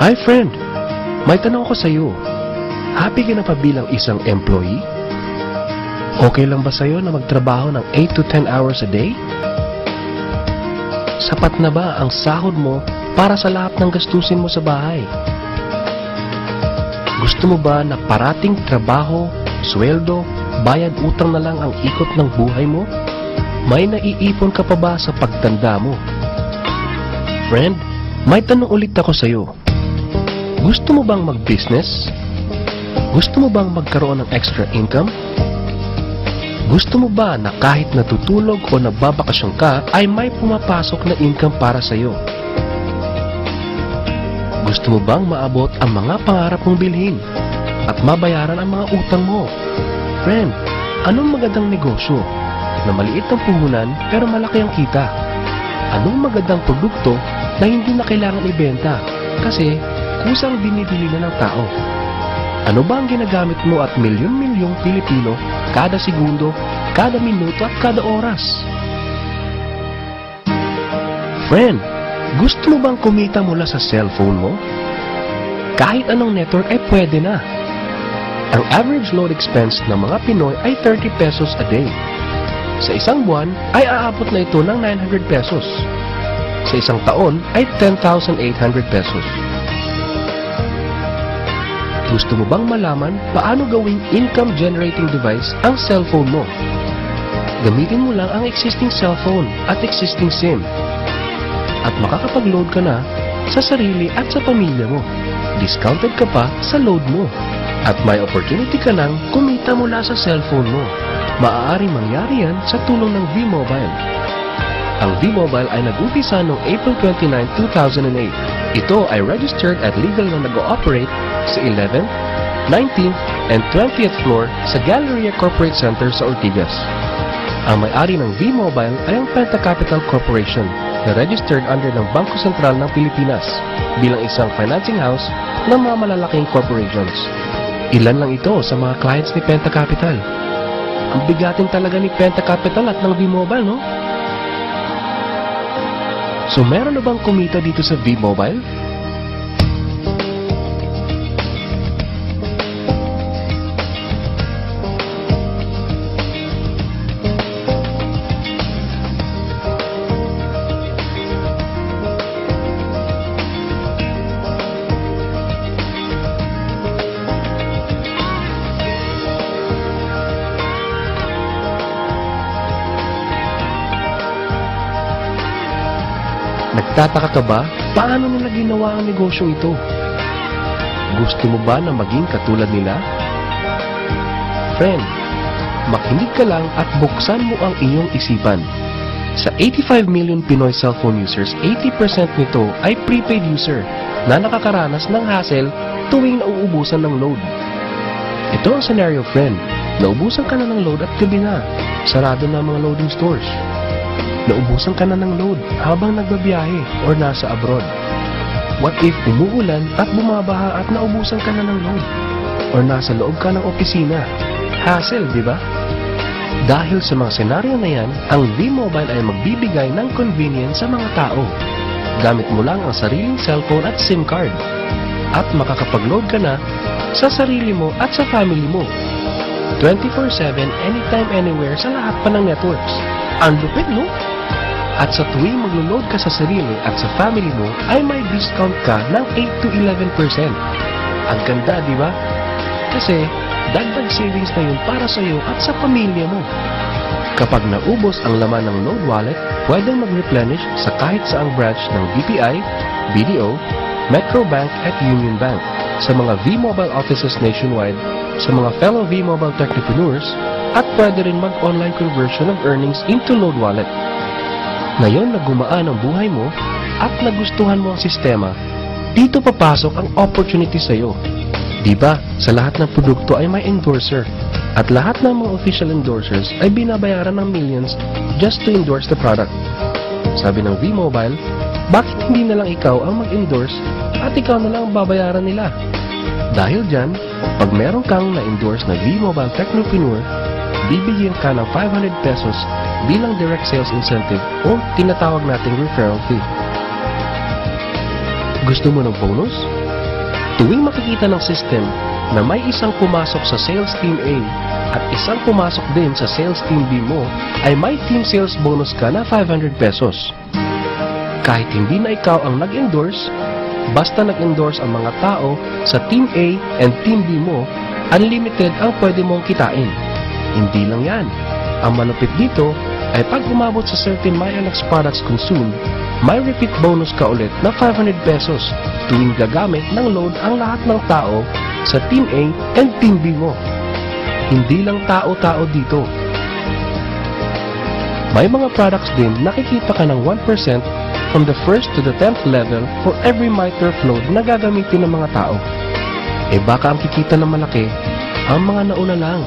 Hi friend! May tanong ko sa'yo. Happy ka na pa bilang isang employee? Okay lang ba sa'yo na magtrabaho ng 8 to 10 hours a day? Sapat na ba ang sahod mo para sa lahat ng gastusin mo sa bahay? Gusto mo ba na parating trabaho, sweldo, bayad utang na lang ang ikot ng buhay mo? May naiipon ka pa ba sa pagtanda mo? Friend, may tanong ulit ako sa'yo. Gusto mo bang mag-business? Gusto mo bang magkaroon ng extra income? Gusto mo ba na kahit natutulog o nagbabakasyon ka ay may pumapasok na income para sa'yo? Gusto mo bang maabot ang mga pangarap mong bilhin at mabayaran ang mga utang mo? Friend, anong magandang negosyo na maliit ang puhunan pero malaki ang kita? Anong magandang produkto na hindi na kailangan ibenta kasi kusang binibili na ng tao? Ano ba ang ginagamit mo at milyon-milyong Pilipino kada segundo, kada minuto at kada oras? Friend, gusto mo bang kumita mula sa cellphone mo? Kahit anong network ay pwede na. Ang average load expense ng mga Pinoy ay 30 pesos a day. Sa isang buwan ay aabot na ito ng 900 pesos. Sa isang taon ay 10,800 pesos. Gusto mo bang malaman paano gawing income generating device ang cellphone mo? Gamitin mo lang ang existing cellphone at existing SIM at makakapag-load ka na sa sarili at sa pamilya mo. Discounted ka pa sa load mo at may opportunity ka nang kumita mula sa cellphone mo. Maaaring mangyari yan sa tulong ng V-Mobile. Ang V-Mobile ay nag-umpisa noong April 29, 2008. Ito ay registered at legal na nag-ooperate sa 11th, 19th, and 20th floor sa Galleria Corporate Center sa Ortigas. Ang may-ari ng V-Mobile ay ang Penta Capital Corporation na registered under ng Bangko Sentral ng Pilipinas bilang isang financing house ng mga malalaking corporations. Ilan lang ito sa mga clients ni Penta Capital. Ang bigatin talaga ni Penta Capital at ng V-Mobile, no? So meron na bang kumita dito sa V-Mobile? Nagtataka ka ba? Paano nila ginawa ang negosyong ito? Gusto mo ba na maging katulad nila? Friend, makinig ka lang at buksan mo ang iyong isipan. Sa 85 million Pinoy cellphone users, 80% nito ay prepaid user na nakakaranas ng hassle tuwing nauubusan ng load. Ito ang scenario, friend. Naubusan ka na ng load at gabi na. Sarado na ang mga loading stores. Naubusan ka na ng load habang nagbabiyahe or nasa abroad. What if umuulan at bumabaha at naubusan ka na ng load? Or nasa loob ka ng opisina? Hassle, di ba? Dahil sa mga senaryo na yan, ang V-Mobile ay magbibigay ng convenience sa mga tao. Gamit mo lang ang sariling cellphone at SIM card. At makakapag-load ka na sa sarili mo at sa family mo. 24/7, anytime, anywhere sa lahat pa ng networks. Ang lupit, no? At sa tuwing maglo-load ka sa sarili at sa family mo, ay may discount ka ng 8 to 11%. Ang ganda, di ba? Kasi, dagdag savings na yun para sa iyo at sa pamilya mo. Kapag naubos ang laman ng load wallet, pwedeng mag-replenish sa kahit saang branch ng BPI, BDO, Metro Bank at Union Bank, sa mga V-Mobile offices nationwide, sa mga fellow V-Mobile technopreneurs, at pwede rin mag-online conversion of earnings into load wallet. Ngayon na gumaan ang buhay mo at nagustuhan mo ang sistema, dito papasok ang opportunity sa iyo. Diba, sa lahat ng produkto ay may endorser at lahat ng mga official endorsers ay binabayaran ng millions just to endorse the product. Sabi ng V-Mobile, bakit hindi na lang ikaw ang mag-endorse at ikaw na lang ang babayaran nila? Dahil dyan, pag meron kang na-endorse na V-Mobile technopreneur, bibigyan ka ng 500 pesos bilang direct sales incentive o tinatawag nating referral fee. Gusto mo ng bonus? Tuwing makikita ng system na may isang pumasok sa sales team A at isang pumasok din sa sales team B mo, ay may team sales bonus ka na 500 pesos. Kahit hindi na ikaw ang nag-endorse, basta nag-endorse ang mga tao sa team A and team B mo, unlimited ang pwede mong kitain. Hindi lang yan. Ang malupit dito ay pag umabot sa certain MyLX products consumed, may repeat bonus ka ulit na 500 pesos tuwing gagamit ng load ang lahat ng tao sa team A and team B mo. Hindi lang tao-tao dito. May mga products din nakikita ka ng 1% from the 1st to the 10th level for every MyTurf load na gagamitin ng mga tao. Eh baka ang kikita na malaki ang mga nauna lang.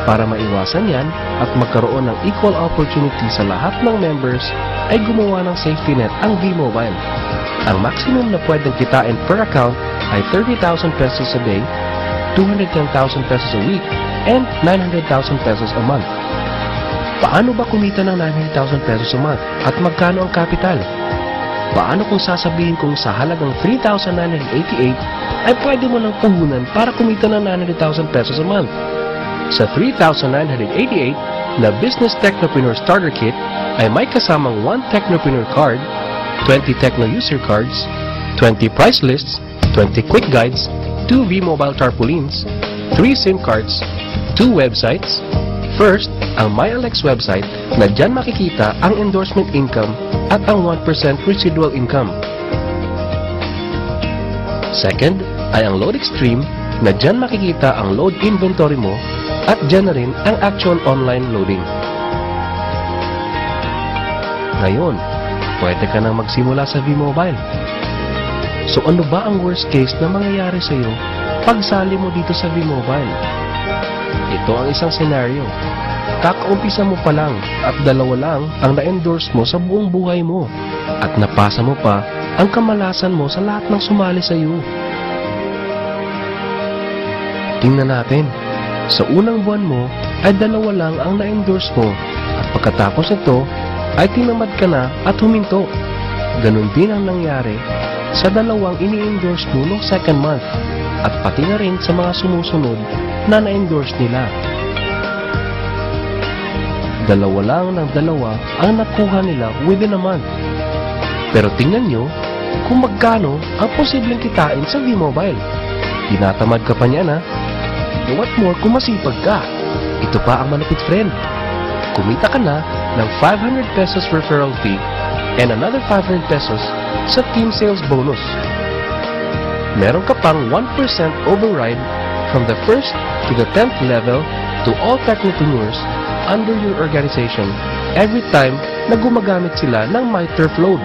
Para maiwasan yan at magkaroon ng equal opportunity sa lahat ng members, ay gumawa ng safety net ang V-Mobile. Ang maximum na pwedeng kitain per account ay 30,000 pesos a day, 210,000 pesos a week, and 900,000 pesos a month. Paano ba kumita ng 900,000 pesos a month at magkano ang capital? Paano kung sasabihin kong sa halagang 3,988 ay pwede mo lang puhunan para kumita ng 900,000 pesos a month? Sa 3,988 na Business Technopreneur Starter Kit ay may kasamang 1 Technopreneur Card, 20 Techno User Cards, 20 Price Lists, 20 Quick Guides, 2 V-Mobile Tarpaulins, 3 SIM cards, 2 websites. First, ang MyLX website na dyan makikita ang endorsement income at ang 1% residual income. Second, ay ang Load Extreme na dyan makikita ang load inventory mo at dyan na rin ang actual online loading. Ngayon, pwede ka nang magsimula sa V-Mobile. So ano ba ang worst case na mangyayari sa iyo pag sali mo dito sa V-Mobile? Ito ang isang senaryo. Kakaumpisa mo pa lang at 2 lang ang na-endorse mo sa buong buhay mo at napasa mo pa ang kamalasan mo sa lahat ng sumali sa iyo. Tingnan natin. Sa unang buwan mo ay 2 lang ang na-endorse mo at pagkatapos nito ay tinamad ka na at huminto. Ganon din ang nangyari sa 2 ini-endorse mo noong second month at pati na rin sa mga sumusunod na na-endorse nila. 2 lang ng 2 ang nakuha nila within a month. Pero tingnan nyo kung magkano ang posibleng kitain sa V-Mobile. Tinatamad ka pa niya na. What more kung masipag ka? Ito pa ang malapit friend. Kumita ka na ng 500 pesos referral fee and another 500 pesos sa team sales bonus. Meron ka pang 1% override from the 1st to the 10th level to all technopreneurs under your organization every time na gumagamit sila ng MyTurf load.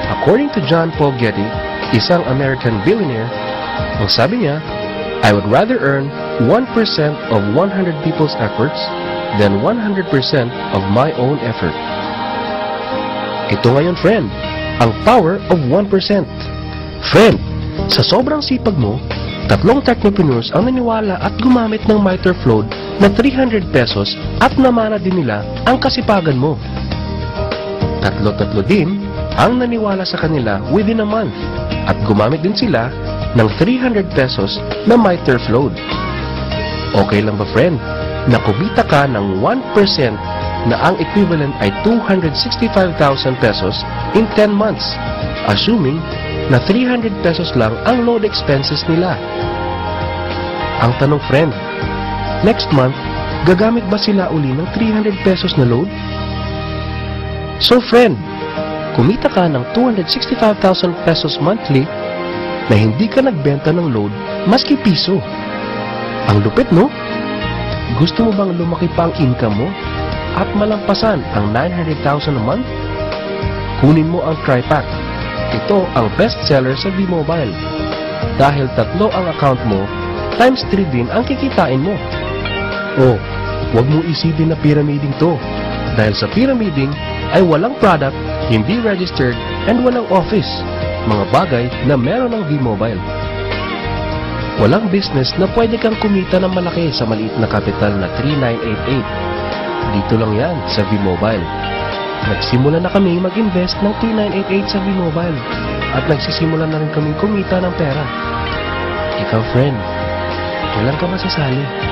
According to John Paul Getty, isang American billionaire, ang sabi niya, I would rather earn 1% of 100 people's efforts than 100% of my own effort. Ito ngayon, friend, ang power of 1%. Friend, sa sobrang sipag mo, 3 technopreneurs ang naniwala at gumamit ng MyTurf load na 300 pesos at namana din nila ang kasipagan mo. 3 din ang naniwala sa kanila within a month at gumamit din sila ng 300 pesos na MyTurf load. Okay lang ba friend, na kumita ka ng 1% na ang equivalent ay 265,000 pesos in 10 months, assuming na 300 pesos lang ang load expenses nila. Ang tanong friend, next month, gagamit ba sila uli ng 300 pesos na load? So friend, kumita ka ng 265,000 pesos monthly na hindi ka nagbenta ng load maski piso. Ang lupit, no? Gusto mo bang lumaki pa ang income mo at malampasan ang 900,000 a month? Kunin mo ang TriPack. Ito ang best seller sa V-Mobile. Dahil 3 ang account mo, times 3 din ang kikitain mo. Oh, huwag mo isipin na pyramiding to. Dahil sa pyramiding ay walang product, hindi registered, and walang office. Mga bagay na meron ng V-Mobile. Walang business na pwede kang kumita ng malaki sa maliit na kapital na 3,988. Dito lang yan sa V-Mobile. Nagsimula na kami mag-invest ng 3,988 sa V-Mobile. at nagsisimula na rin kaming kumita ng pera. Ikaw, friend, kailan ka masasali?